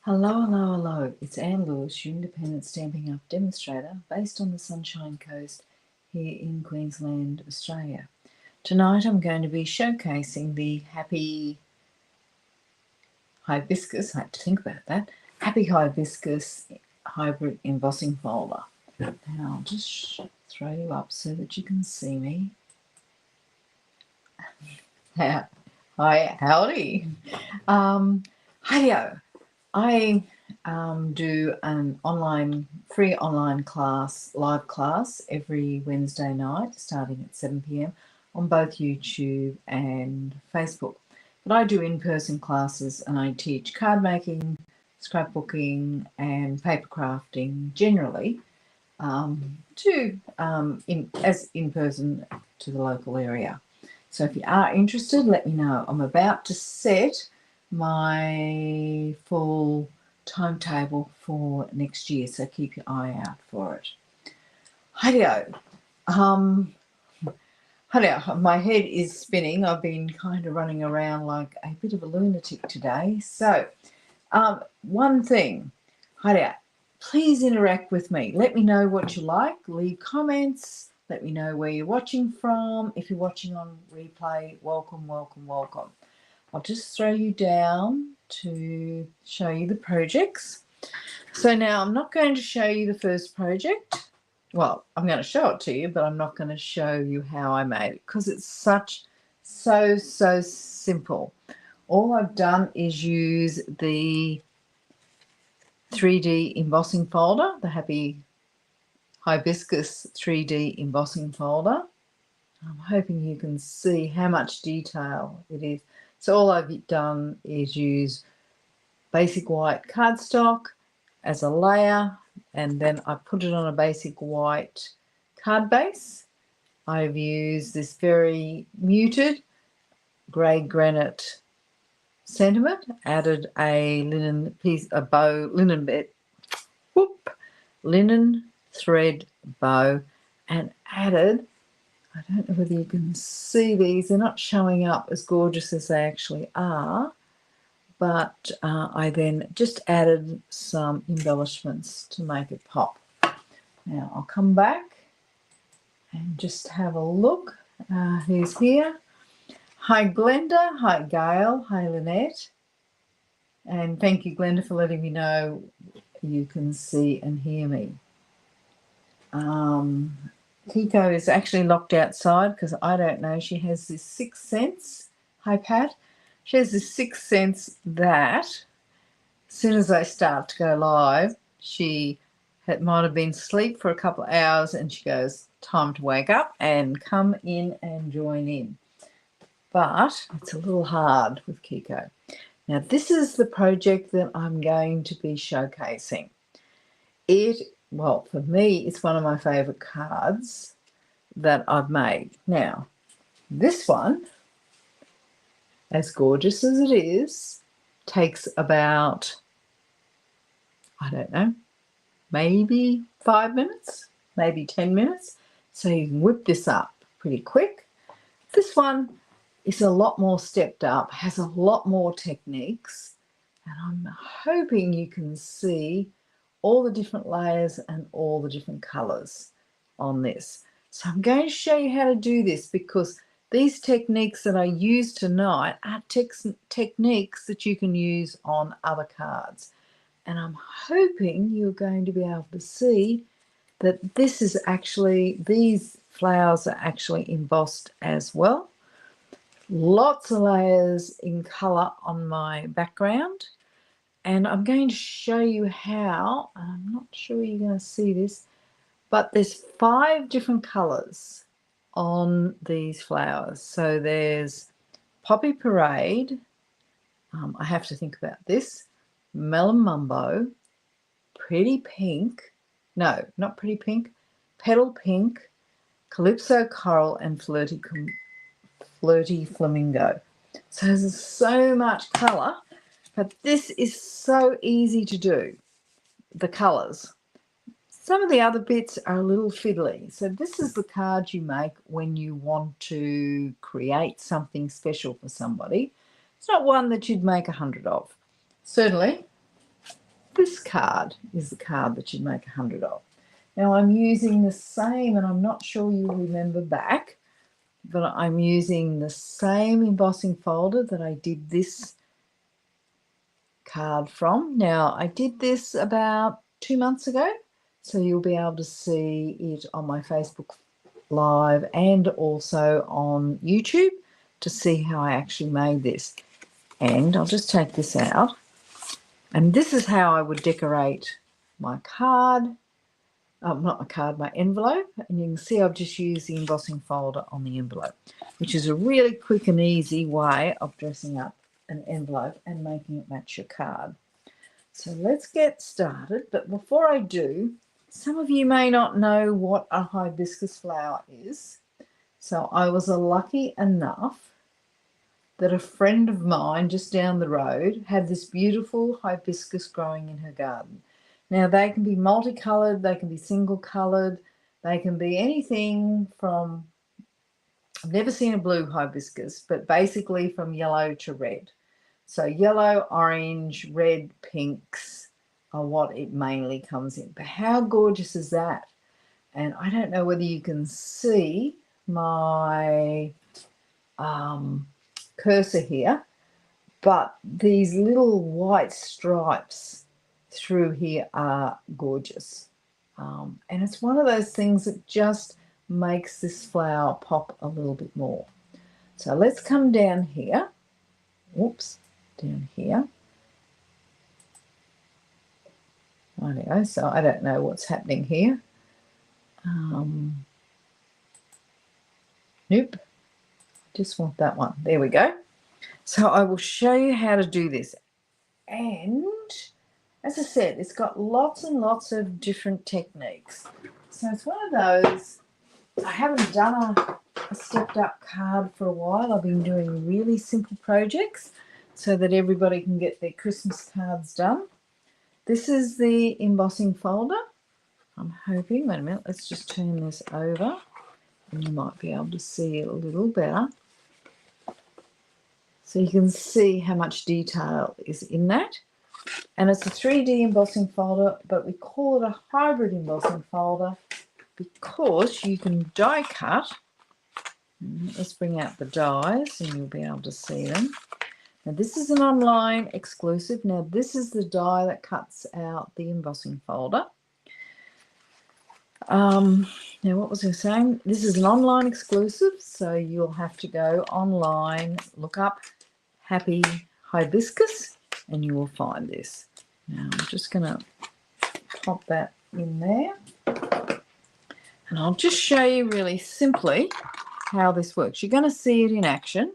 Hello, hello, hello. It's Anne Lewis, your independent Stampin' Up demonstrator based on the Sunshine Coast here in Queensland, Australia. Tonight I'm going to be showcasing the Happy Hibiscus, I had to think about that, Happy Hibiscus hybrid embossing folder. Now I'll just throw you up so that you can see me. Hi, howdy. Hi-yo. I do an free online class, live class every Wednesday night starting at 7 p.m. on both YouTube and Facebook. But I do in-person classes and I teach card making, scrapbooking and paper crafting generally in person to the local area. So if you are interested, let me know. I'm about to set my full timetable for next year, so keep your eye out for it. Hi-yo. My head is spinning. I've been kind of running around like a bit of a lunatic today. So one thing, hi-yo, please interact with me. Let me know what you like. Leave comments. Let me know where you're watching from. If you're watching on replay, welcome, welcome, welcome. I'll just throw you down to show you the projects. So now I'm not going to show you the first project. Well, I'm going to show it to you, but I'm not going to show you how I made it because it's so simple. All I've done is use the 3D embossing folder, the Happy Hibiscus 3D embossing folder. I'm hoping you can see how much detail it is. So all I've done is use basic white cardstock as a layer, and then I put it on a basic white card base. I've used this very muted grey granite sentiment, added a linen thread bow, and added, I don't know whether you can see these, they're not showing up as gorgeous as they actually are, but I then just added some embellishments to make it pop. Now I'll come back and just have a look. Who's here? Hi Glenda, hi Gail, hi Lynette, and thank you Glenda for letting me know you can see and hear me. Kiko is actually locked outside because I don't know. She has this sixth sense. Hi, Pat. She has this sixth sense that as soon as I start to go live, she might have been asleep for a couple of hours and she goes, time to wake up and come in and join in. But it's a little hard with Kiko. Now, this is the project that I'm going to be showcasing. Well, for me, it's one of my favourite cards that I've made. Now, this one, as gorgeous as it is, takes about, I don't know, maybe 5 minutes, maybe 10 minutes. So you can whip this up pretty quick. This one is a lot more stepped up, has a lot more techniques, and I'm hoping you can see all the different layers and all the different colours on this. So I'm going to show you how to do this because these techniques that I use tonight are techniques that you can use on other cards. And I'm hoping you're going to be able to see that this is actually, these flowers are actually embossed as well. Lots of layers in colour on my background. And I'm going to show you how, I'm not sure you're going to see this, but there's 5 different colours on these flowers. So there's Poppy Parade, I have to think about this, Melon Mumbo, Pretty Pink, no, not Pretty Pink, Petal Pink, Calypso Coral, and Flirty Flamingo. So there's so much colour. But this is so easy to do, the colours. Some of the other bits are a little fiddly. So this is the card you make when you want to create something special for somebody. It's not one that you'd make 100 of. Certainly, this card is the card that you'd make 100 of. Now I'm using the same, and I'm not sure you'll remember back, but I'm using the same embossing folder that I did this card from. Now I did this about 2 months ago, so you'll be able to see it on my Facebook Live and also on YouTube to see how I actually made this. And I'll just take this out, and this is how I would decorate my card. Not my card, my envelope. And you can see I've just used the embossing folder on the envelope, which is a really quick and easy way of dressing up an envelope and making it match your card. So let's get started. But before I do, some of you may not know what a hibiscus flower is. So I was lucky enough that a friend of mine just down the road had this beautiful hibiscus growing in her garden. Now they can be multicolored, they can be single colored, they can be anything from, I've never seen a blue hibiscus, but basically from yellow to red. So yellow, orange, red, pinks are what it mainly comes in. But how gorgeous is that? And I don't know whether you can see my cursor here, but these little white stripes through here are gorgeous. And it's one of those things that just makes this flower pop a little bit more. So let's come down here. Whoops, down here. Rightio, so I don't know what's happening here. Nope, just want that one. There we go. So I will show you how to do this. And as I said, it's got lots and lots of different techniques. So it's one of those, I haven't done a stepped up card for a while. I've been doing really simple projects so that everybody can get their Christmas cards done. This is the embossing folder. I'm hoping, wait a minute, let's just turn this over and you might be able to see it a little better. So you can see how much detail is in that. And it's a 3D embossing folder, but we call it a hybrid embossing folder because you can die cut. Let's bring out the dies and you'll be able to see them. Now this is an online exclusive. Now this is the die that cuts out the embossing folder. Now what was I saying? This is an online exclusive, so you'll have to go online, look up Happy Hibiscus, and you will find this. Now I'm just going to pop that in there, and I'll just show you really simply how this works. You're going to see it in action.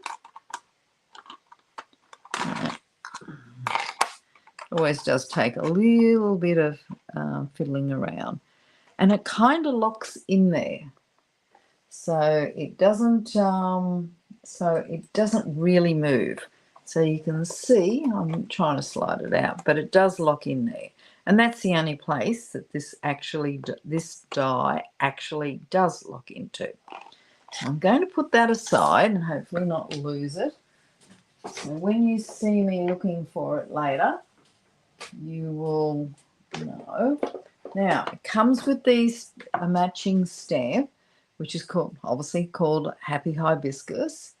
It always does take a little bit of fiddling around, and it kind of locks in there, so it doesn't really move. So you can see, I'm trying to slide it out, but it does lock in there. And that's the only place that this die actually does lock into. So I'm going to put that aside and hopefully not lose it. So when you see me looking for it later, you will know. Now, it comes with a matching stamp, which is obviously called Happy Hibiscus.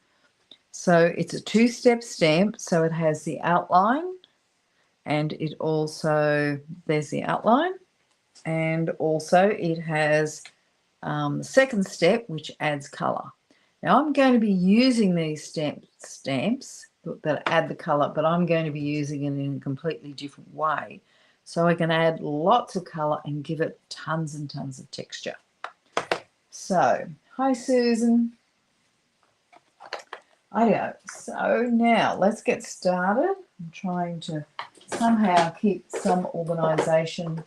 So it's a 2-step stamp, so it has the outline, and it also, there's the outline, and also it has the second step, which adds colour. Now I'm going to be using these stamps that add the colour, but I'm going to be using it in a completely different way, so I can add lots of colour and give it tons and tons of texture. So, hi Susan. So now let's get started. I'm trying to somehow keep some organisation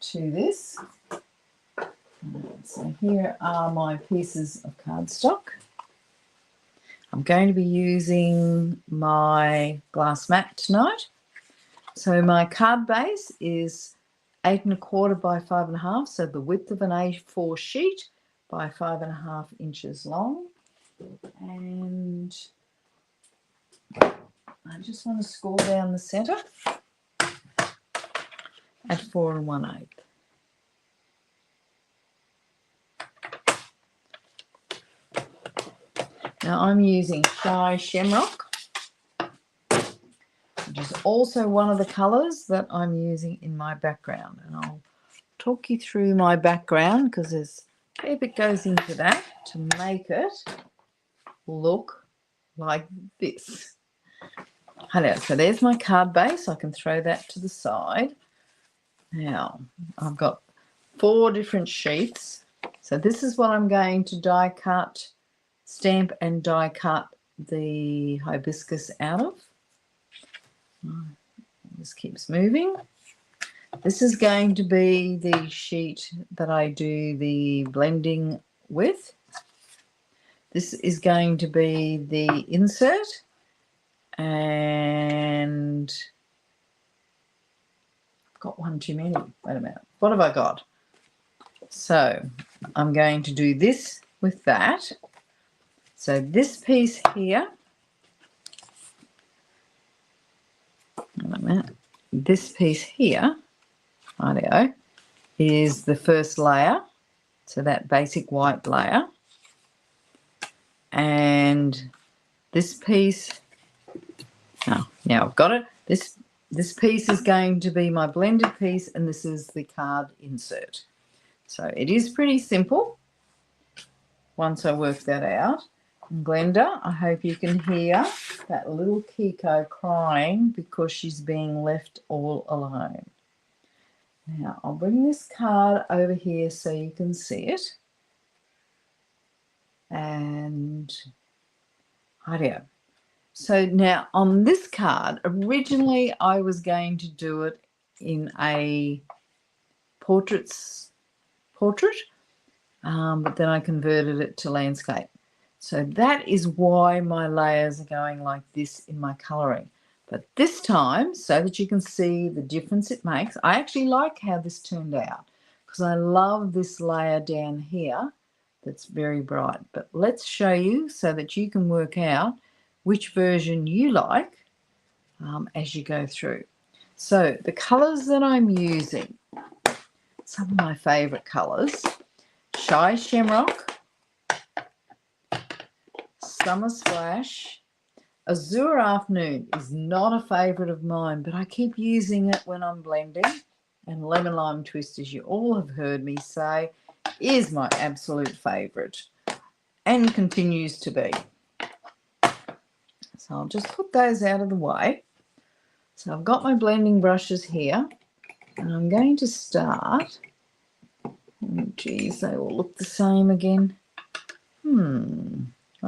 to this. So here are my pieces of cardstock. I'm going to be using my glass mat tonight. So my card base is 8 1/4 by 5 1/2, so the width of an A4 sheet by 5 1/2 inches long. And I just want to score down the centre. at 4 1/8. Now I'm using Shy Shamrock, which is also one of the colours that I'm using in my background. And I'll talk you through my background because there's a fair bit goes into that to make it look like this. Hello, so there's my card base. I can throw that to the side. Now I've got 4 different sheets. So this is what I'm going to die cut, stamp and die cut the hibiscus out of. This keeps moving. This is going to be the sheet that I do the blending with. This is going to be the insert, and I've got one too many. Wait a minute. What have I got? So I'm going to do this with that. So this piece here, wait a minute, this piece here, rightio, is the first layer, so that basic white layer. And this piece, now I've got it. This piece is going to be my blended piece, and this is the card insert. So it is pretty simple once I work that out. And Glenda, I hope you can hear that little Kiko crying because she's being left all alone. Now I'll bring this card over here so you can see it. And rightio. So now on this card, originally I was going to do it in a portrait, but then I converted it to landscape. So that is why my layers are going like this in my colouring. But this time, so that you can see the difference it makes, I actually like how this turned out because I love this layer down here that's very bright. But let's show you so that you can work out which version you like as you go through. So the colours that I'm using, some of my favourite colours: Shy Shamrock, Summer Splash. Azure Afternoon is not a favourite of mine, but I keep using it when I'm blending. And Lemon Lime Twist, as you all have heard me say, is my absolute favourite and continues to be. So I'll just put those out of the way. So I've got my blending brushes here, and I'm going to start. Oh, geez, they all look the same again. Oh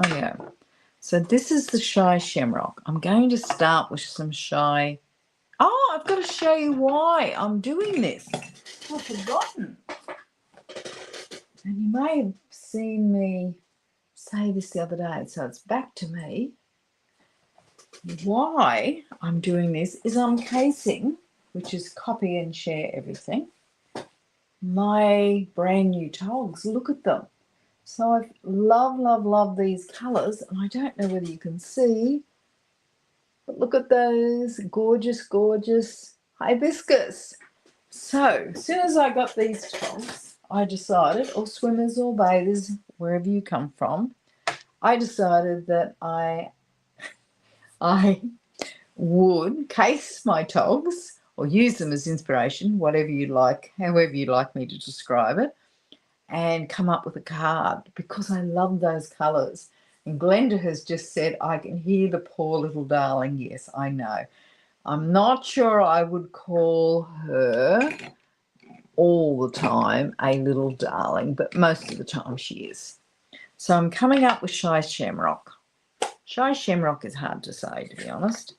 yeah. So this is the Shy Shamrock. I'm going to start with some Shy. Oh, I've got to show you why I'm doing this. I've forgotten. And you may have seen me say this the other day, so it's back to me. Why I'm doing this is I'm casing, which is copy and share everything, my brand new togs. Look at them. So I love these colours, and I don't know whether you can see, but look at those gorgeous hibiscus. So as soon as I got these togs, I decided, or swimmers or bathers, wherever you come from, I decided that I would case my togs or use them as inspiration, whatever you like, however you'd like me to describe it, and come up with a card because I love those colours. And Glenda has just said, I can hear the poor little darling. Yes, I know. I'm not sure I would call her all the time a little darling, but most of the time she is. So I'm coming up with Shy Shamrock. Shy Shamrock is hard to say, to be honest.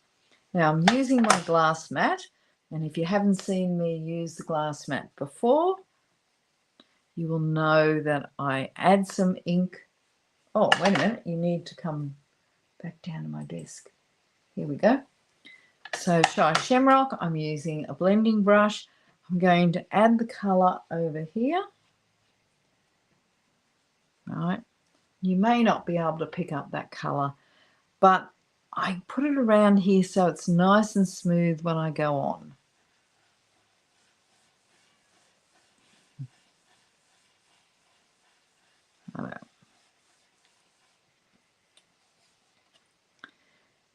Now I'm using my glass mat, and if you haven't seen me use the glass mat before, you will know that I add some ink. Oh, wait a minute. You need to come back down to my desk. Here we go. So Shy Shamrock, I'm using a blending brush. I'm going to add the colour over here. All right. You may not be able to pick up that colour, but I put it around here so it's nice and smooth when I go on. I don't know.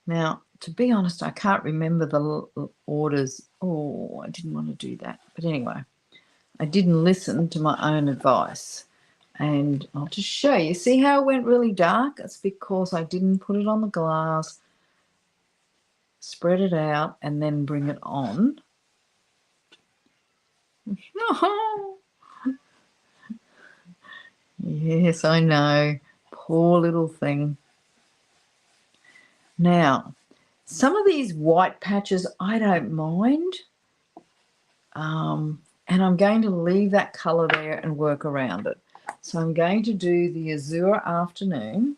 Now, to be honest, I can't remember the orders. Oh, I didn't want to do that. But anyway, I didn't listen to my own advice. And I'll just show you. See how it went really dark? It's because I didn't put it on the glass, spread it out, and then bring it on. Yes, I know. Poor little thing. Now, some of these white patches I don't mind. And I'm going to leave that colour there and work around it. So I'm going to do the Azure Afternoon.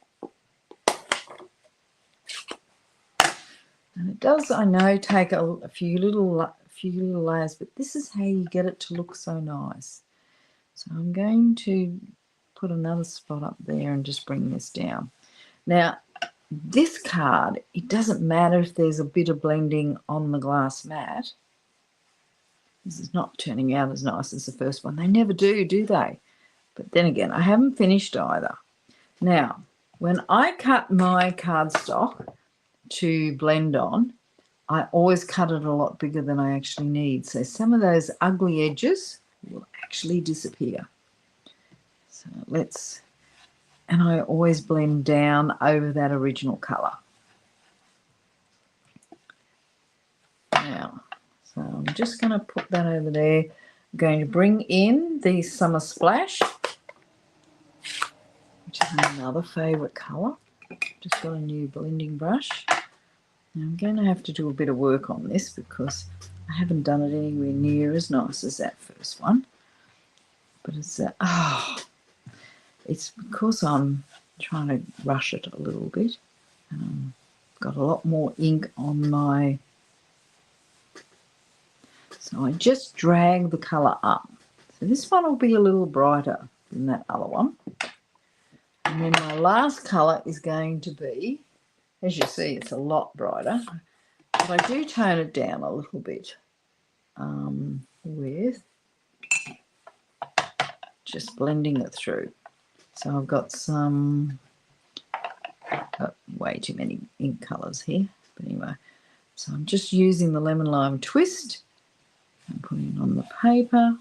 And it does, I know, take a few little layers, but this is how you get it to look so nice. So I'm going to put another spot up there and just bring this down. Now, this card, it doesn't matter if there's a bit of blending on the glass mat. This is not turning out as nice as the first one. They never do, do they? But then again, I haven't finished either. Now, when I cut my cardstock to blend on, I always cut it a lot bigger than I actually need. So some of those ugly edges will actually disappear. So let's, and I always blend down over that original colour. Now, so I'm just going to put that over there. I'm going to bring in the Summer Splash, which is another favourite colour. Just got a new blending brush. Now I'm going to have to do a bit of work on this because I haven't done it anywhere near as nice as that first one. But it's it's because I'm trying to rush it a little bit. Got a lot more ink on my. So I just drag the colour up. So this one will be a little brighter than that other one. And then my last colour is going to be, as you see, it's a lot brighter. But I do tone it down a little bit with just blending it through. So I've got some, way too many ink colours here. But anyway, so I'm just using the Lemon Lime Twist and putting it on the paper.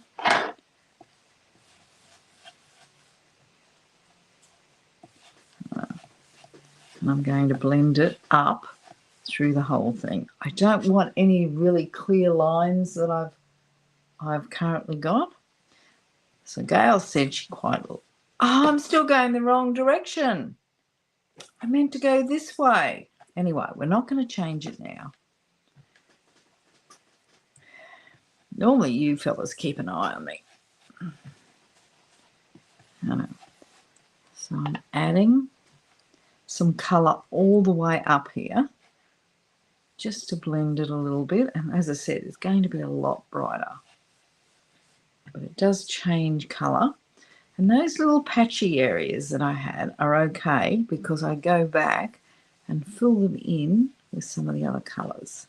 And I'm going to blend it up through the whole thing. I don't want any really clear lines that I've currently got. So Gail said she quite, oh, I'm still going the wrong direction. I meant to go this way. Anyway, we're not going to change it now. Normally you fellas keep an eye on me. I know. So I'm adding some colour all the way up here just to blend it a little bit. And as I said, it's going to be a lot brighter. But it does change colour. And those little patchy areas that I had are okay because I go back and fill them in with some of the other colours.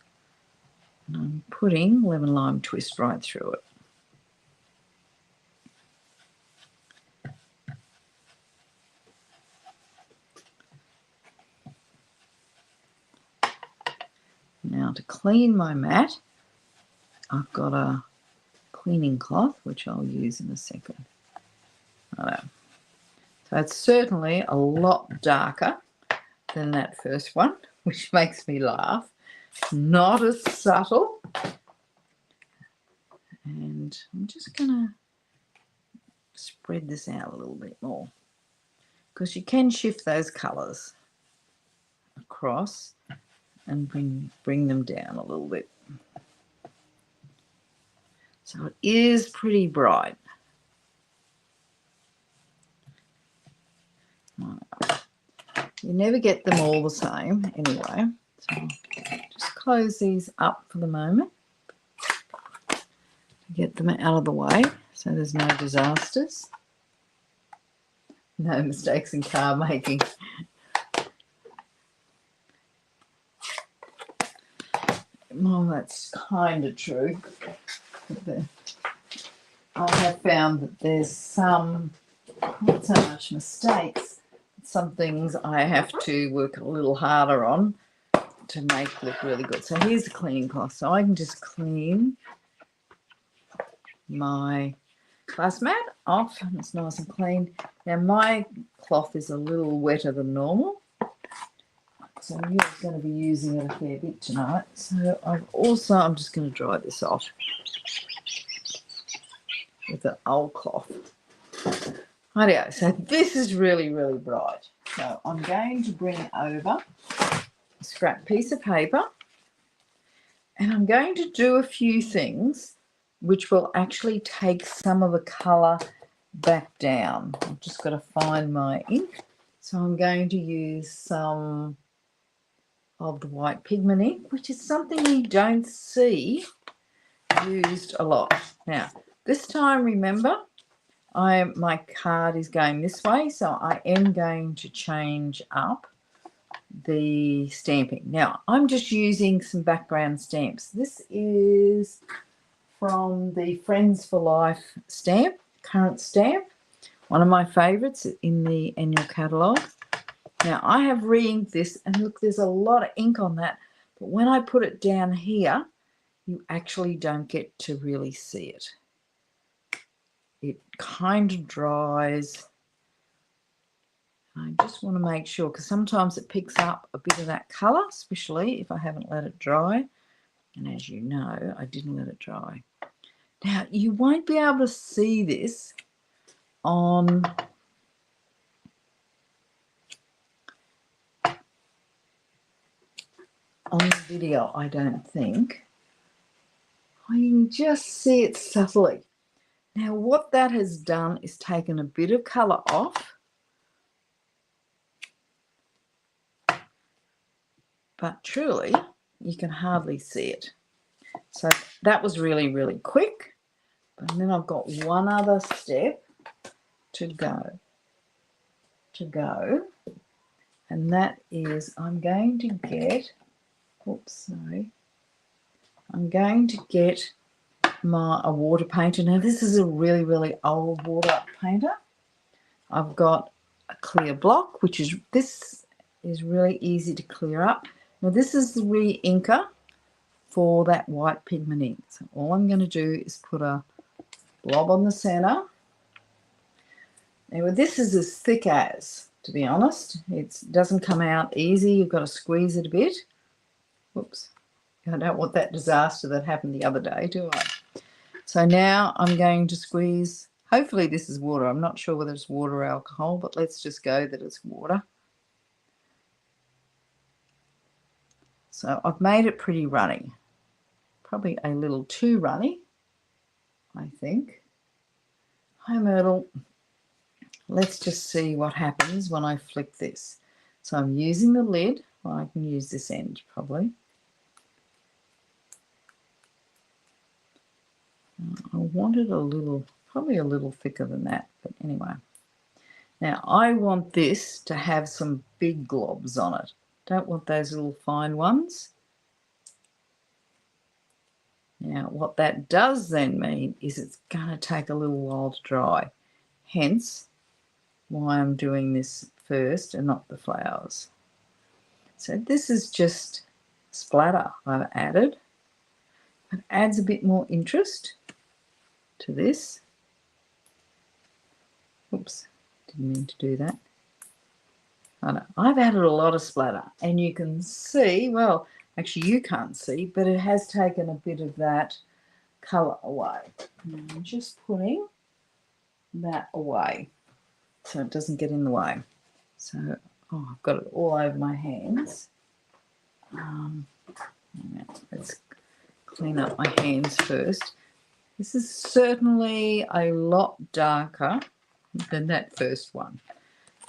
And I'm putting Lemon Lime Twist right through it. Now to clean my mat, I've got a cleaning cloth, which I'll use in a second. So it's certainly a lot darker than that first one, which makes me laugh. Not as subtle. And I'm just going to spread this out a little bit more because you can shift those colours across and bring them down a little bit. So it is pretty bright. You never get them all the same anyway. So just close these up for the moment to get them out of the way so there's no disasters. No mistakes in car making. Well, that's kind of true. I have found that there's some not so much mistakes. Some things I have to work a little harder on to make look really good. So here's the cleaning cloth. So I can just clean my glass mat off and it's nice and clean. Now my cloth is a little wetter than normal, so I'm going to be using it a fair bit tonight. So I'm just going to dry this off with an old cloth. Rightio, so this is really, really bright. So I'm going to bring over a scrap piece of paper and I'm going to do a few things which will actually take some of the colour back down. I've just got to find my ink. So I'm going to use some of the white pigment ink, which is something you don't see used a lot. Now, this time, remember, my card is going this way, so I am going to change up the stamping. Now, I'm just using some background stamps. This is from the Friends for Life stamp, current stamp, one of my favourites in the annual catalogue. Now, I have re-inked this, and look, there's a lot of ink on that, but when I put it down here, you actually don't get to really see it. It kind of dries. I just want to make sure, because sometimes it picks up a bit of that colour, especially if I haven't let it dry. And as you know, I didn't let it dry. Now, you won't be able to see this on the video, I don't think. I can just see it subtly. Now, what that has done is taken a bit of colour off, but truly, you can hardly see it. So that was really, really quick. And then I've got one other step to go. And that is I'm going to get, I'm going to get a water painter. Now this is a really, really old water painter. I've got a clear block, this is really easy to clear up. Now this is the re-inker for that white pigment ink. So all I'm going to do is put a blob on the center. Now this is as thick as, to be honest. It doesn't come out easy. You've got to squeeze it a bit. Whoops. I don't want that disaster that happened the other day, do I? So now I'm going to squeeze. Hopefully this is water. I'm not sure whether it's water or alcohol, but let's just go that it's water. So I've made it pretty runny. Probably a little too runny, I think. Hi, Myrtle. Let's just see what happens when I flick this. So I'm using the lid. Well, I can use this end probably. I wanted probably a little thicker than that, but anyway. Now I want this to have some big globs on it. Don't want those little fine ones. Now what that does then mean is it's going to take a little while to dry. Hence why I'm doing this first and not the flowers. So this is just splatter I've added. It adds a bit more interest to this. Oops, didn't mean to do that. I know, I've added a lot of splatter, and you can see, well, actually you can't see, but it has taken a bit of that colour away. And I'm just putting that away so it doesn't get in the way. So, I've got it all over my hands. Let's clean up my hands first. This is certainly a lot darker than that first one.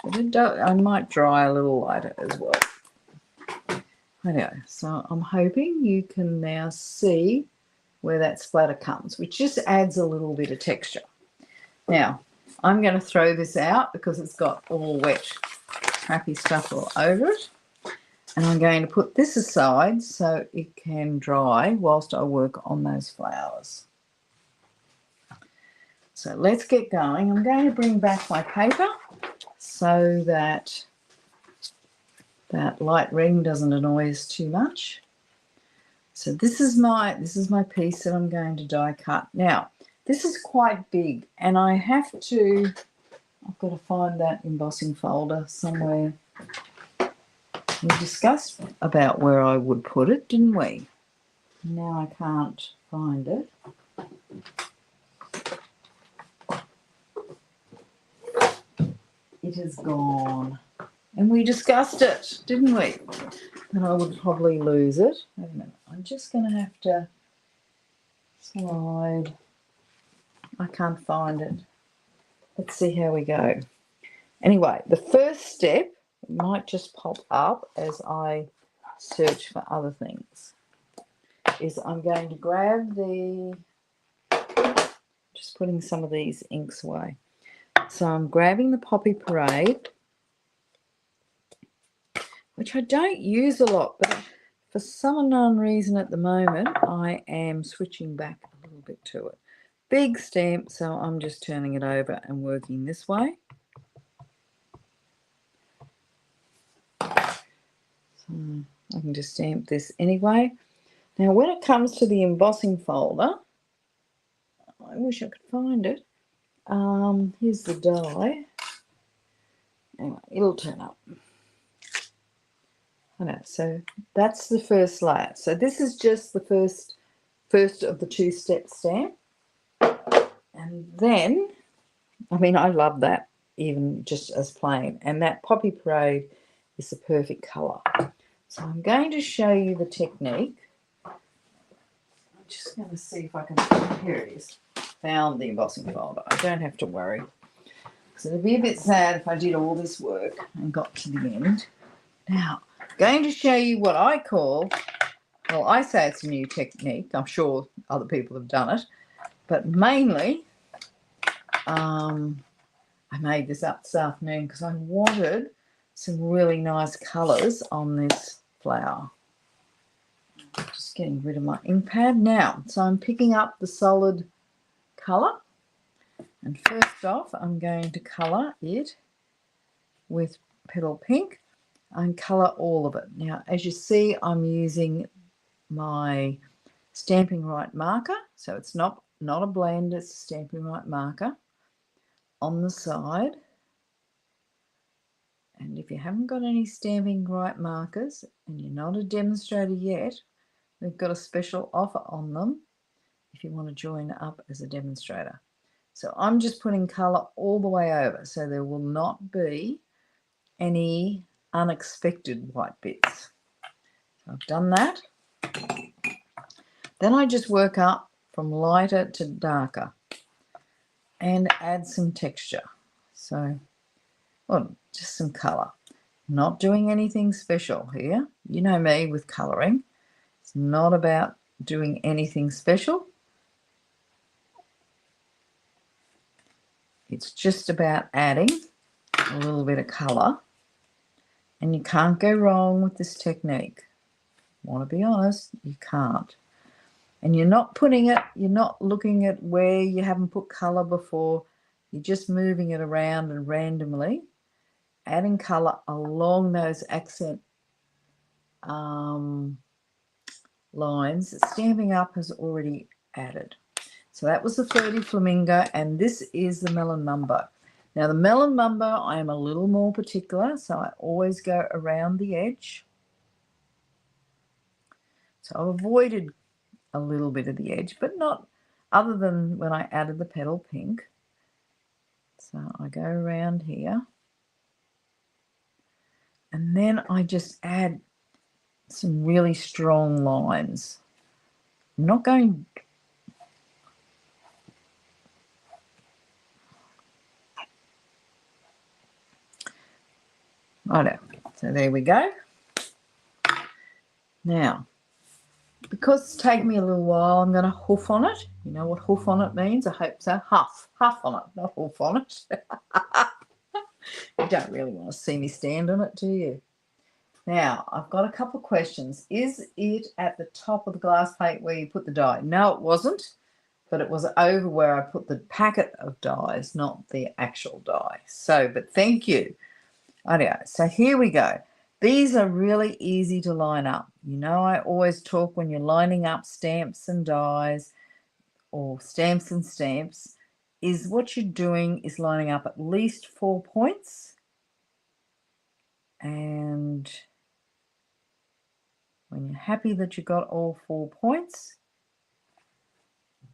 But I might dry a little lighter as well. Anyway, so I'm hoping you can now see where that splatter comes, which just adds a little bit of texture. Now, I'm going to throw this out because it's got all wet, crappy stuff all over it. And I'm going to put this aside so it can dry whilst I work on those flowers. So let's get going. I'm going to bring back my paper so that that light ring doesn't annoy us too much. So this is my piece that I'm going to die cut. Now, this is quite big, and I've got to find that embossing folder somewhere. We discussed about where I would put it, didn't we? Now I can't find it. It is gone. And we discussed it, didn't we? And I would probably lose it. Wait a minute. I'm just going to have to slide. I can't find it. Let's see how we go. Anyway, the first step, it might just pop up as I search for other things, is I'm going to grab just putting some of these inks away. So I'm grabbing the Poppy Parade, which I don't use a lot, but for some unknown reason at the moment, I am switching back a little bit to it. Big stamp, so I'm just turning it over and working this way. So I can just stamp this anyway. Now, when it comes to the embossing folder, I wish I could find it. Here's the die. Anyway, it'll turn up. I know, so that's the first layer. So this is just the first of the two-step stamp. And then, I mean, I love that even just as plain. And that Poppy Parade is the perfect colour. So I'm going to show you the technique. I'm just going to see if I can, here it is. Found the embossing folder. I don't have to worry. So it'd be a bit sad if I did all this work and got to the end. Now, I'm going to show you what I call, well, I say it's a new technique. I'm sure other people have done it. But mainly, I made this up this afternoon because I wanted some really nice colours on this flower. Just getting rid of my ink pad now. So I'm picking up the solid colour. And first off, I'm going to colour it with Petal Pink and colour all of it. Now, as you see, I'm using my Stampin' Right marker. So it's not a blend, it's a Stampin' Right marker on the side. And if you haven't got any Stampin' Right markers and you're not a demonstrator yet, we've got a special offer on them if you want to join up as a demonstrator. So I'm just putting colour all the way over, so there will not be any unexpected white bits. So I've done that. Then I just work up from lighter to darker and add some texture. So, well, just some colour. Not doing anything special here. You know me with colouring. It's not about doing anything special. It's just about adding a little bit of colour. And you can't go wrong with this technique. I want to be honest, you can't. And you're not putting it, you're not looking at where you haven't put colour before. You're just moving it around and randomly adding colour along those accent lines that Stampin' Up has already added. So that was the 30 Flamingo, and this is the Melon Mumbo. Now the Melon Mumbo, I am a little more particular, so I always go around the edge. So I've avoided a little bit of the edge, but not other than when I added the Petal Pink. So I go around here. And then I just add some really strong lines. I'm not going... Righto. So there we go. Now, because it's taken me a little while, I'm going to hoof on it. You know what hoof on it means? I hope so. Huff on it, not hoof on it. You don't really want to see me stand on it, do you? Now, I've got a couple of questions. Is it at the top of the glass plate where you put the die? No, it wasn't, but it was over where I put the packet of dies, not the actual die. So, but thank you. Anyway, so here we go. These are really easy to line up. You know, I always talk when you're lining up stamps and dies or stamps and stamps, is what you're doing is lining up at least 4 points. And when you're happy that you got all 4 points,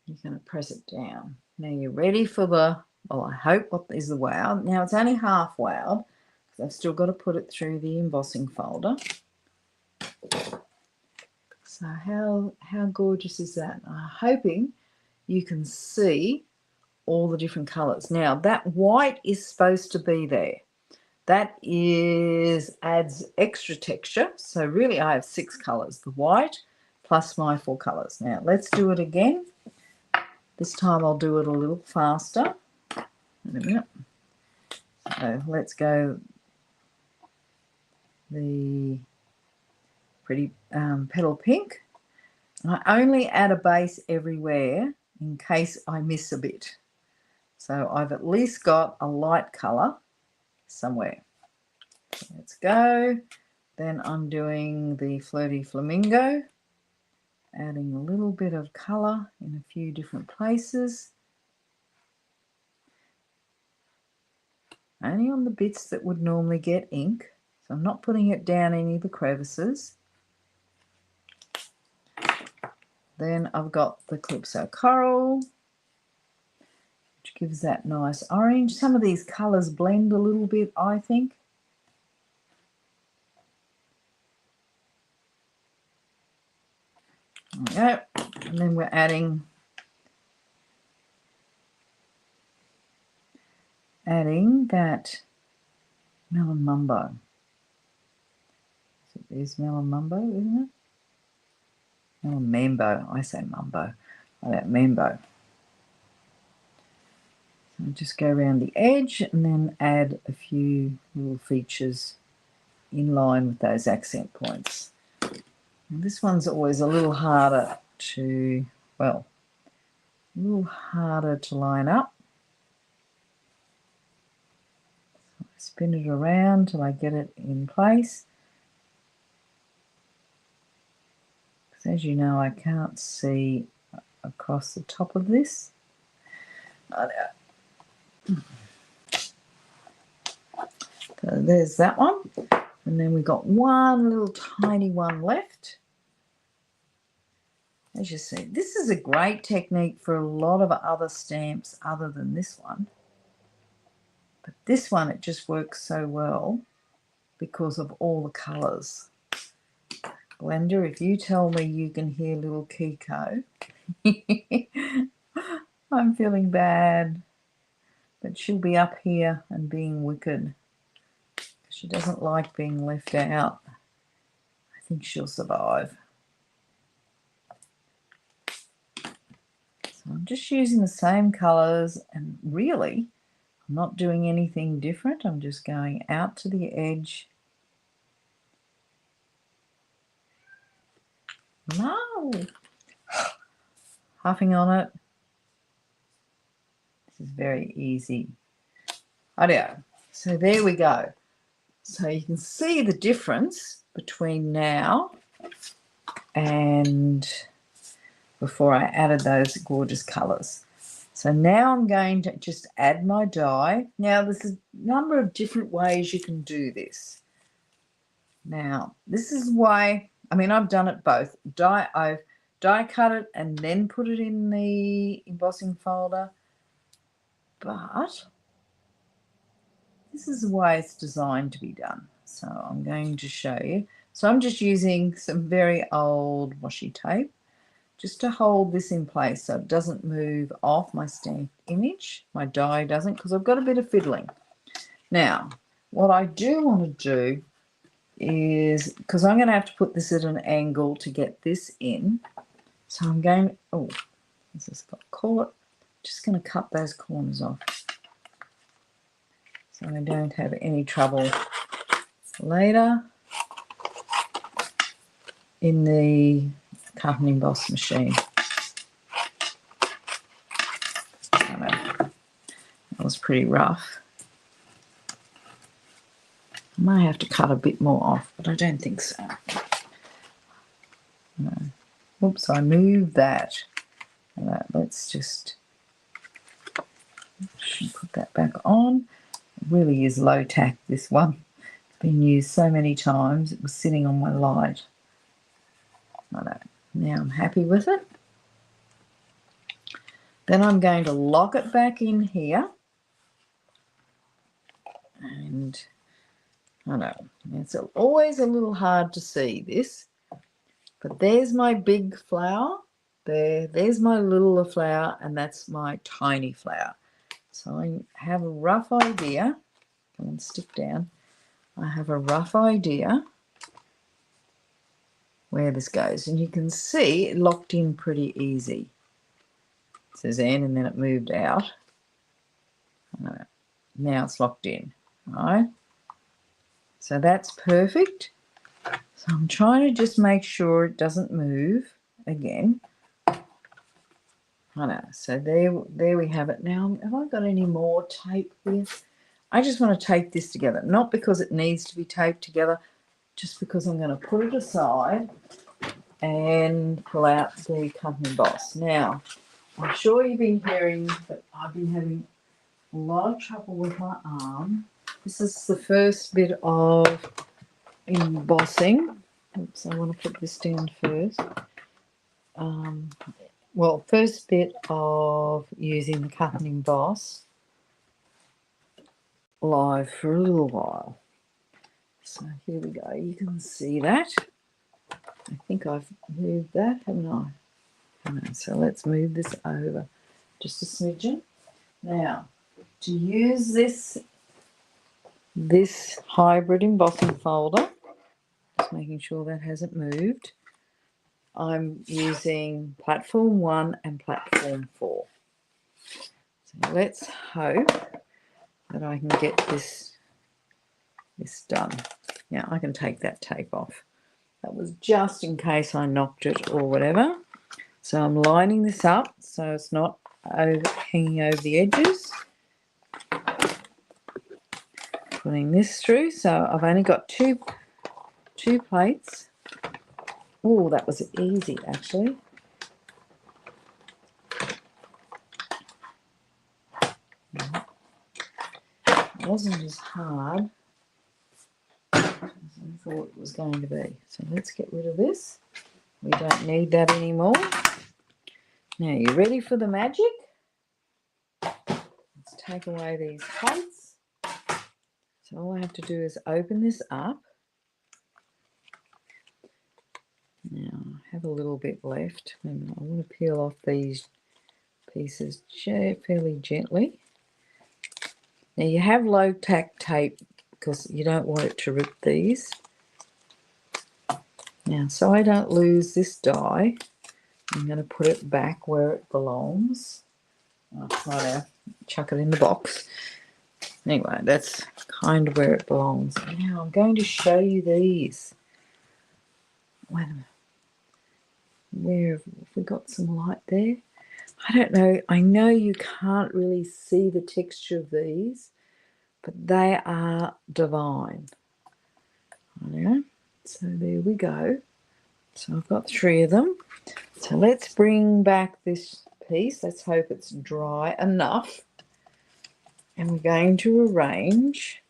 you're going to press it down. Now you're ready for the, well, I hope what is the wound. Now it's only half wound because I've still got to put it through the embossing folder. So how gorgeous is that? I'm hoping you can see all the different colours. Now that white is supposed to be there. That adds extra texture. So really I have 6 colours, the white plus my 4 colours. Now let's do it again. This time I'll do it a little faster. In a minute. So let's go the pretty petal pink. I only add a base everywhere in case I miss a bit. So I've at least got a light colour somewhere. Let's go. Then I'm doing the Flirty Flamingo, adding a little bit of colour in a few different places. Only on the bits that would normally get ink. So I'm not putting it down any of the crevices. Then I've got the Calypso Coral, which gives that nice orange. Some of these colours blend a little bit, I think. There we go. And then we're adding that Melon Mumbo. So there's Melon Mumbo, isn't it? Melon Mambo. I say Mumbo. Oh, that Mambo. So just go around the edge and then add a few little features in line with those accent points. And this one's always a little harder to, well, a little harder to line up. So I spin it around till I get it in place. Because as you know, I can't see across the top of this. So there's that one. And then we've got one little tiny one left. As you see, this is a great technique for a lot of other stamps other than this one. But this one, it just works so well because of all the colours. Glenda, if you tell me you can hear little Kiko, I'm feeling bad. But she'll be up here and being wicked. She doesn't like being left out. I think she'll survive. So I'm just using the same colours, and really I'm not doing anything different. I'm just going out to the edge. No! Huffing on it. This is very easy. Rightio. So there we go. So you can see the difference between now and before I added those gorgeous colours. So now I'm going to just add my die. Now there's a number of different ways you can do this. Now this is why, I mean, I've done it both. I've die cut it and then put it in the embossing folder. But this is the way it's designed to be done. So I'm going to show you. So I'm just using some very old washi tape just to hold this in place so it doesn't move off my stamped image. My die doesn't, because I've got a bit of fiddling. Now, what I do want to do is, because I'm going to have to put this at an angle to get this in. So I'm going, oh, this has got caught. Just going to cut those corners off so I don't have any trouble later in the cut and emboss machine. pretty rough. I may have to cut a bit more off, but I don't think so. No. Oops, I moved that. Let's just put that back on. It really is low tack, this one. It's been used so many times. It was sitting on my light. Now I'm happy with it. Then I'm going to lock it back in here. And I know it's always a little hard to see this, but there's my big flower. There's my little flower, and that's my tiny flower. So I have a rough idea. Come on, stick down. I have a rough idea where this goes, and you can see it locked in pretty easy. It says N, and then it moved out. Now it's locked in, right? So that's perfect. So I'm trying to just make sure it doesn't move again. I know. So there we have it. Now, have I got any more tape here? I just want to tape this together, not because it needs to be taped together, just because I'm going to put it aside and pull out the cut and emboss. Now, I'm sure you've been hearing that I've been having a lot of trouble with my arm. This is the first bit of embossing. Oops, I want to put this down first. Well, first bit of using the cut and emboss live for a little while. So here we go. You can see that. I think I've moved that, haven't I? So let's move this over just a smidgen. Now, to use this hybrid embossing folder, just making sure that hasn't moved, I'm using platform 1 and platform 4. So let's hope that I can get this done. Now I can take that tape off. That was just in case I knocked it or whatever. So I'm lining this up so it's not hanging over the edges. Putting this through. So I've only got two plates. Oh, that was easy actually. It wasn't as hard as I thought it was going to be. So let's get rid of this. We don't need that anymore. Now, you ready for the magic? Let's take away these plates. So all I have to do is open this up. Now, I have a little bit left, and I want to peel off these pieces fairly gently. Now, you have low tack tape because you don't want it to rip these. Now, so I don't lose this die, I'm going to put it back where it belongs. I'll chuck it in the box. Anyway, that's kind of where it belongs. Now, I'm going to show you these. Wait a minute. Where have we got some light there? I don't know. I know you can't really see the texture of these, but they are divine. Yeah. So there we go. So I've got 3 of them. So let's bring back this piece. Let's hope it's dry enough. And we're going to arrange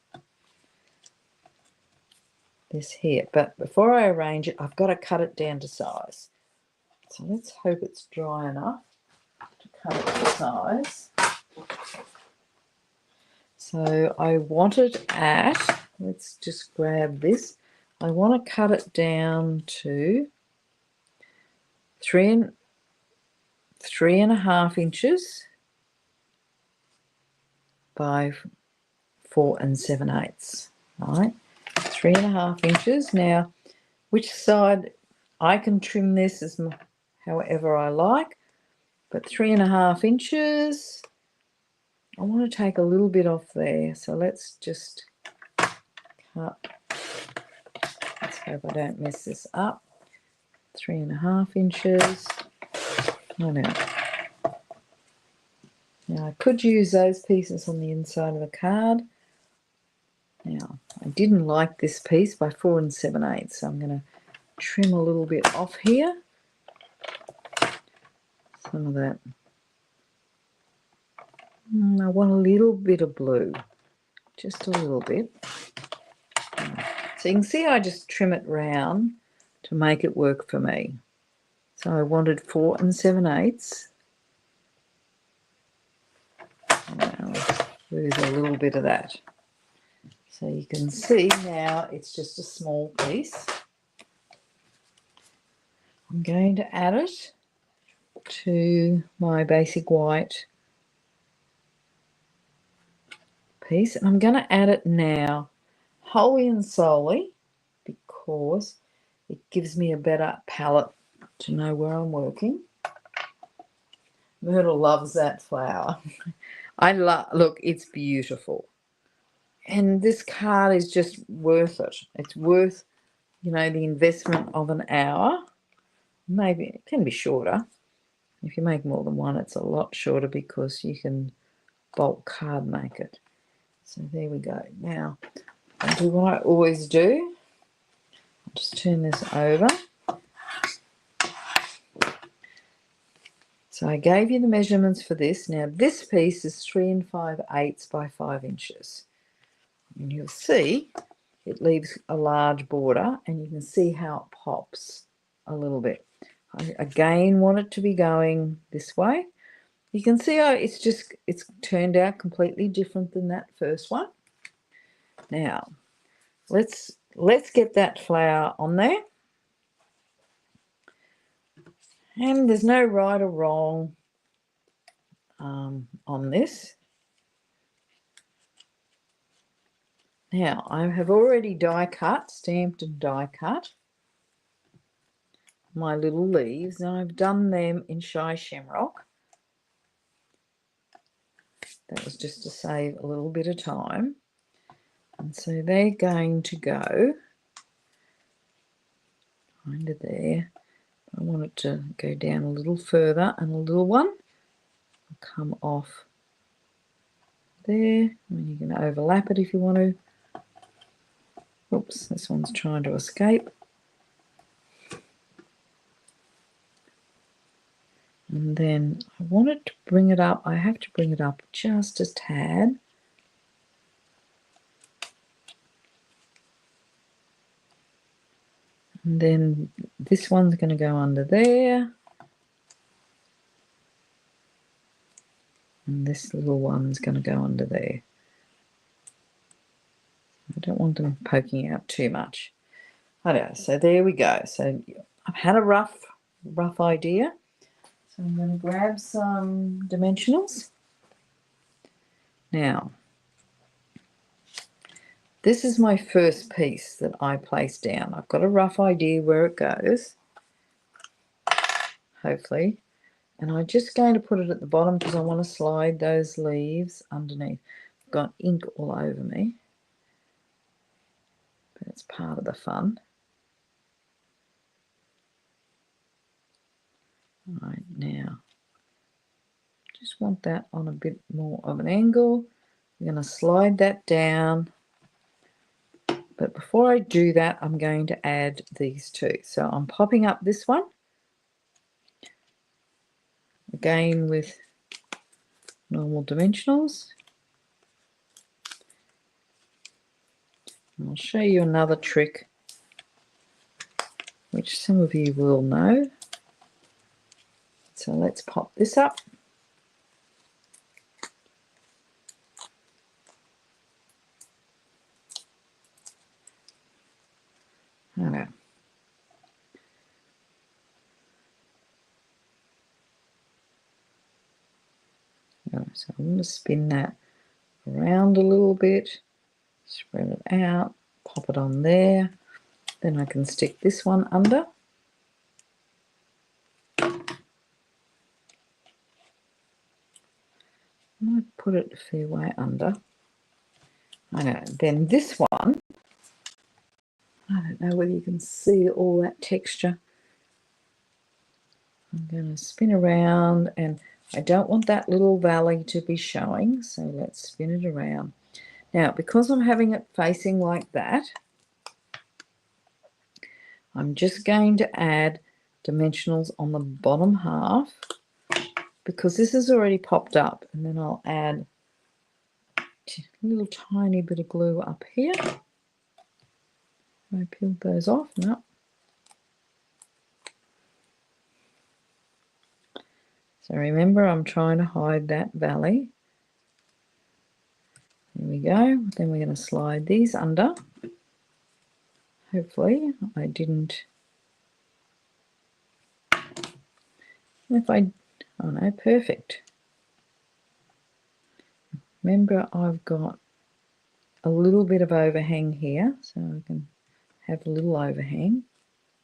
this here. But before I arrange it, I've got to cut it down to size. So let's hope it's dry enough to cut it to size. So I want it at, let's just grab this. I want to cut it down to 3.5 inches by 4 7/8. Right, 3.5 inches. Now, which side I can trim this as however I like, but 3.5 inches. I want to take a little bit off there, so let's just cut. Let's hope I don't mess this up. 3.5 inches. Oh no. Now I could use those pieces on the inside of a card. Now I didn't like this piece by 4 7/8, so I'm going to trim a little bit off here. Some of that. I want a little bit of blue, just a little bit. So you can see I just trim it round to make it work for me. So I wanted 4 7/8. I'll lose a little bit of that. So you can see now it's just a small piece. I'm going to add it to my basic white piece, and I'm going to add it now wholly and solely because it gives me a better palette to know where I'm working. Myrtle loves that flower. Look, it's beautiful. And this card is just worth it. It's worth, the investment of an hour. Maybe it can be shorter. If you make more than one, it's a lot shorter because you can bulk card make it. So there we go. Now, I'll do what I always do. I'll just turn this over. So I gave you the measurements for this. Now, this piece is 3 5/8 by 5 inches. And you'll see it leaves a large border, and you can see how it pops a little bit. I again want it to be going this way. You can see how it's turned out completely different than that first one. Now, let's get that flower on there. And there's no right or wrong on this. Now, I have already stamped and die cut my little leaves, and I've done them in Shy Shamrock. That was just to save a little bit of time. And so they're going to go under there. I want it to go down a little further, and a little one will come off there. I mean, you can overlap it if you want to. Oops, this one's trying to escape. And then I wanted to bring it up. I have to bring it up just a tad. And then this one's going to go under there. And this little one's going to go under there. I don't want them poking out too much. Okay, so there we go. So I've had a rough idea. So I'm going to grab some dimensionals. Now, this is my first piece that I placed down. I've got a rough idea where it goes, hopefully. And I'm just going to put it at the bottom because I want to slide those leaves underneath. I've got ink all over me. But it's part of the fun. All right, now, just want that on a bit more of an angle. I'm going to slide that down. But before I do that, I'm going to add these two. So I'm popping up this one. Again with normal dimensionals. And I'll show you another trick, which some of you will know. So let's pop this up. Okay. So I'm going to spin that around a little bit, spread it out, pop it on there. Then I can stick this one under. And I put it a fair way under. Okay, then this one, I don't know whether you can see all that texture. I'm going to spin around, and I don't want that little valley to be showing, so let's spin it around. Now, because I'm having it facing like that, I'm just going to add dimensionals on the bottom half because this has already popped up, and then I'll add a little tiny bit of glue up here. I peeled those off. No. So remember, I'm trying to hide that valley. There we go. Then we're going to slide these under. Hopefully I didn't. If I, oh no, perfect. Remember, I've got a little bit of overhang here, so I can have a little overhang.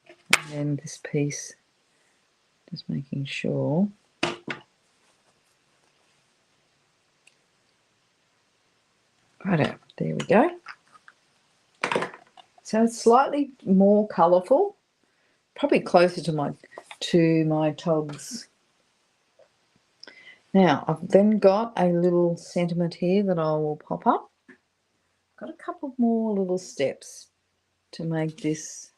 And then this piece, just making sure. Righto, there we go. So it's slightly more colourful, probably closer to my togs. Now I've then got a little sentiment here that I will pop up. Got a couple more little steps to make this.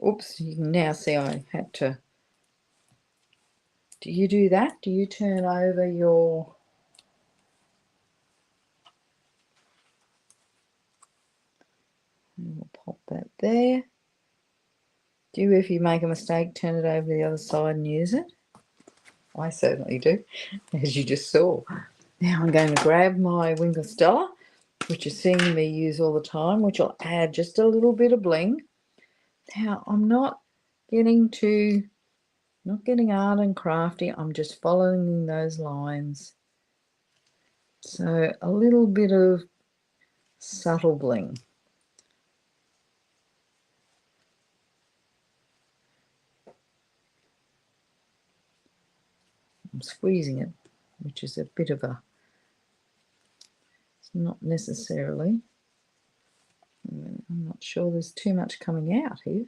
Oops, you can now see I had to. Do you do that? Do you turn over your... We'll pop that there. Do you, if you make a mistake, turn it over the other side and use it? I certainly do, as you just saw. Now I'm going to grab my Winkle Stella, which you're seeing me use all the time, which will add just a little bit of bling. Now I'm not getting art and crafty. I'm just following those lines. So a little bit of subtle bling. I'm squeezing it, which is a bit of a, it's not necessarily, I'm not sure there's too much coming out here.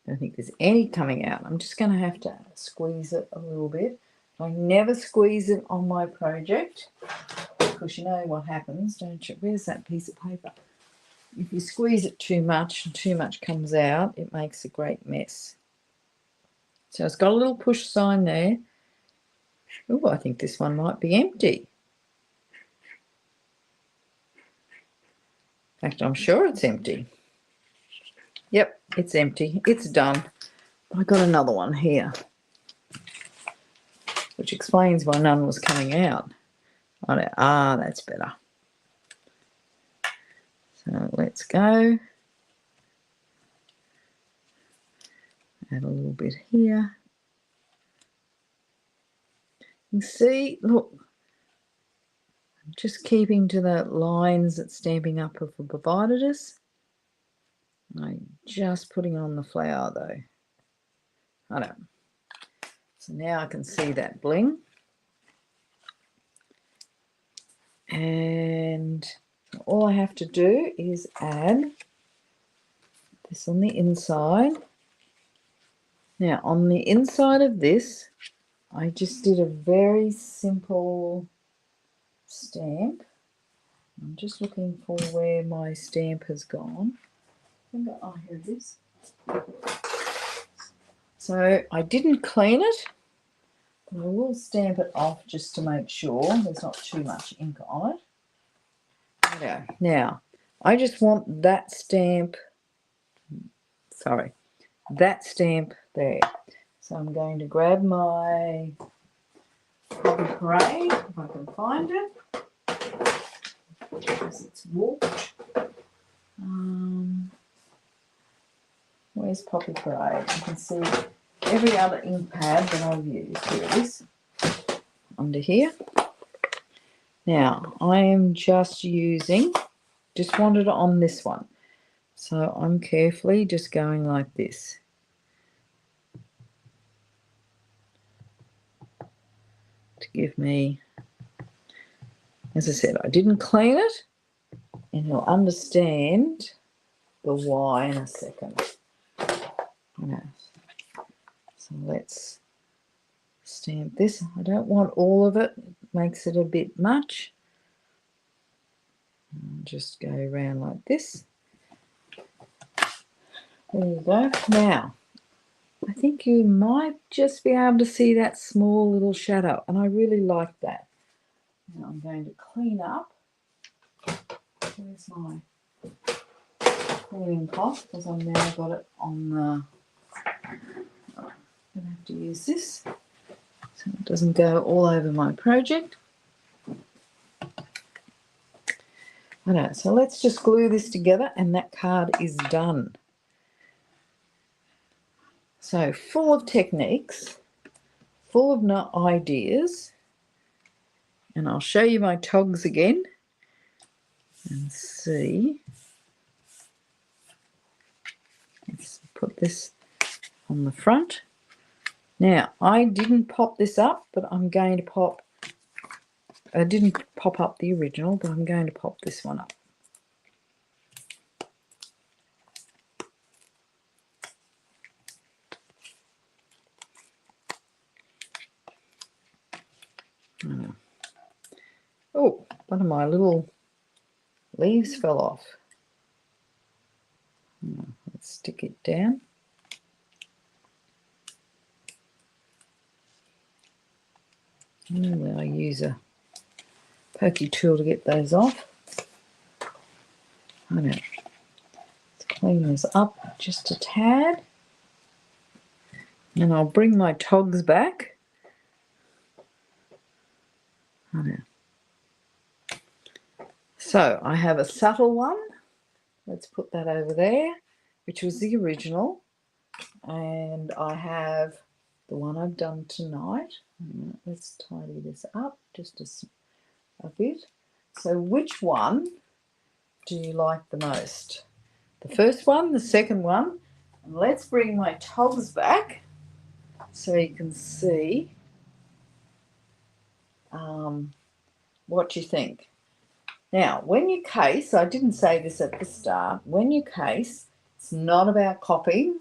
I don't think there's any coming out. I'm just going to have to squeeze it a little bit. I never squeeze it on my project because you know what happens, don't you? Where's that piece of paper? If you squeeze it too much and too much comes out, it makes a great mess. So it's got a little push sign there. Oh, I think this one might be empty. In fact, I'm sure it's empty. Yep, it's empty. It's done. I got another one here, which explains why none was coming out. Ah, that's better. So let's go. Add a little bit here. You see, look, I'm just keeping to the lines that Stampin' Up have provided us. I'm just putting on the flower though. I don't. So now I can see that bling. And all I have to do is add this on the inside. Now on the inside of this, I just did a very simple stamp. I'm just looking for where my stamp has gone. Oh, here it is. So I didn't clean it, but I will stamp it off just to make sure there's not too much ink on it. Okay. Now, I just want that stamp, that stamp there. So I'm going to grab my Poppy Parade, if I can find it, because it's warped. Where's Poppy Parade? You can see every other ink pad that I've used. Here it is, under here. Now, I am just wanted it on this one. So I'm carefully just going like this. To give me, as I said, I didn't clean it, and you'll understand the Y in a second. Okay. So let's stamp this. I don't want all of it. It makes it a bit much. I'll just go around like this. There you go. Now, I think you might just be able to see that small little shadow, and I really like that. Now I'm going to clean up. Where's my cleaning cloth? Because I've now got it on the... I'm going to have to use this so it doesn't go all over my project. Okay, so let's just glue this together and that card is done. So full of techniques, full of ideas, and I'll show you my togs again and see. Let's put this on the front. Now, I didn't pop this up, but I'm going to pop, I didn't pop up the original, but I'm going to pop this one up. Oh, one of my little leaves fell off. Let's stick it down. Normally I use a pokey tool to get those off. I know. Let's clean this up just a tad. And I'll bring my togs back. I know. So I have a subtle one. Let's put that over there, which was the original. And I have the one I've done tonight. Let's tidy this up just a bit. So which one do you like the most? The first one, the second one? And let's bring my togs back so you can see what you think. Now, when you case, I didn't say this at the start, when you case, it's not about copying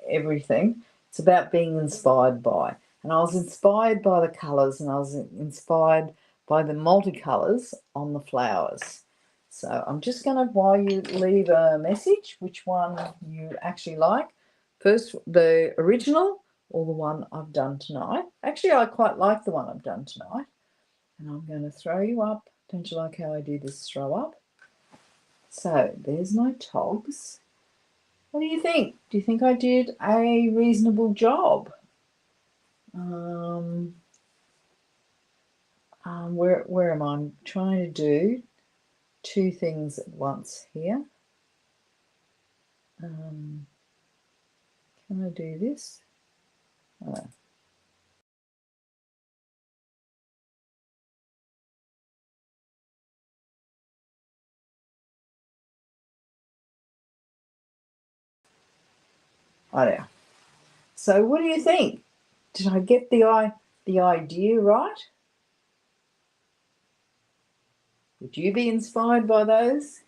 everything. It's about being inspired by. And I was inspired by the colours and I was inspired by the multicolours on the flowers. So I'm just going to, while you leave a message, which one you actually like. First, the original or the one I've done tonight. Actually, I quite like the one I've done tonight. And I'm going to throw you up. Don't you like how I do this throw up? So there's my togs. What do you think? Do you think I did a reasonable job? Where am I? I'm trying to do two things at once here. Can I do this? Oh, yeah. So what do you think? Did I get the idea right? Would you be inspired by those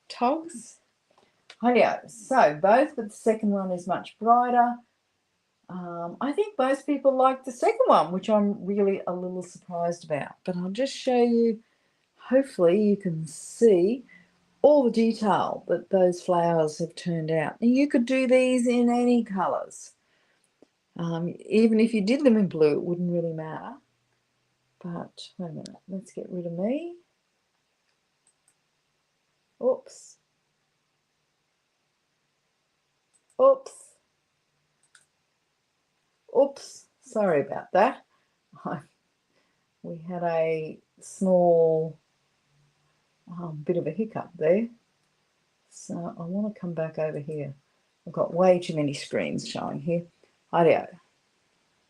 togs? Oh, yeah. So both, but the second one is much brighter. I think most people like the second one, which I'm really a little surprised about. But I'll just show you, hopefully you can see all the detail that those flowers have turned out. And you could do these in any colours. Even if you did them in blue, it wouldn't really matter. But wait a minute, let's get rid of me. Oops. Oops. Oops. Sorry about that. We had a small bit of a hiccup there. So I want to come back over here. I've got way too many screens showing here. Ideo.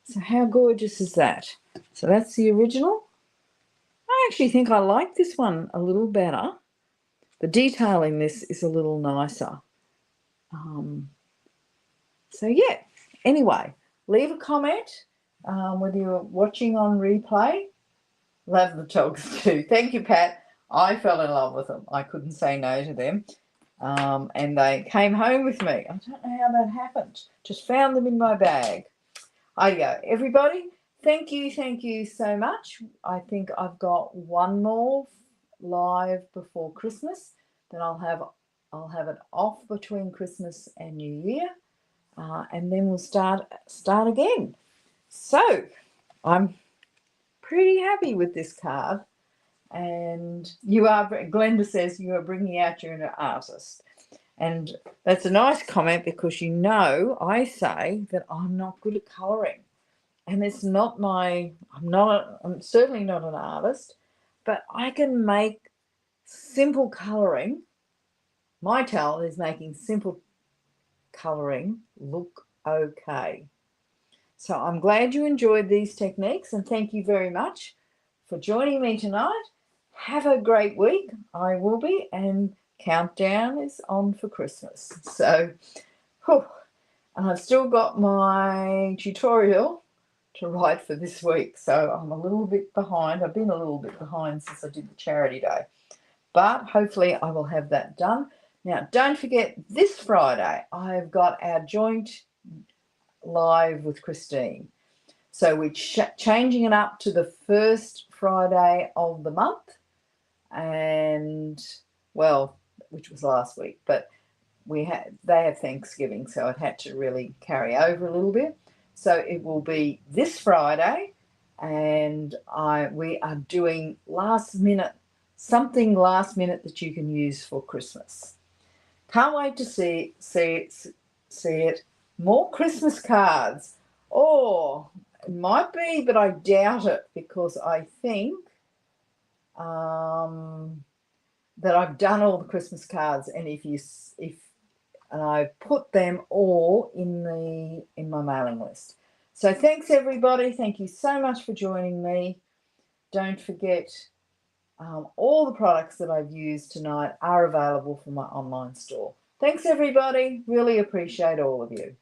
So how gorgeous is that? So that's the original. I actually think I like this one a little better. The detail in this is a little nicer. So yeah, anyway, leave a comment whether you're watching on replay. Love the togs too. Thank you, Pat. I fell in love with them. I couldn't say no to them. and they came home with me. I don't know how that happened. Just found them in my bag. There you go. Everybody, thank you so much. I think I've got one more live before Christmas. Then I'll have it off between Christmas and New Year, and then we'll start again. So I'm pretty happy with this card. And Glenda says you are bringing out your inner artist. And that's a nice comment because I say that I'm not good at colouring. And it's not I'm certainly not an artist, but I can make simple colouring. My talent is making simple colouring look okay. So I'm glad you enjoyed these techniques, and thank you very much for joining me tonight. Have a great week. I will be, and countdown is on for Christmas. So, and I've still got my tutorial to write for this week, so I'm a little bit behind. I've been a little bit behind since I did the charity day, but hopefully I will have that done. Now, don't forget, this Friday I've got our joint live with Christine. So we're changing it up to the first Friday of the month, and which was last week, but they have Thanksgiving, so it had to really carry over a little bit. So it will be this Friday, and we are doing something last minute that you can use for Christmas. Can't wait to see it. More Christmas cards. Oh, it might be, but I doubt it, because I think that I've done all the Christmas cards, and and I've put them all in my mailing list. So thanks everybody. Thank you so much for joining me. Don't forget, all the products that I've used tonight are available from my online store. Thanks everybody. Really appreciate all of you.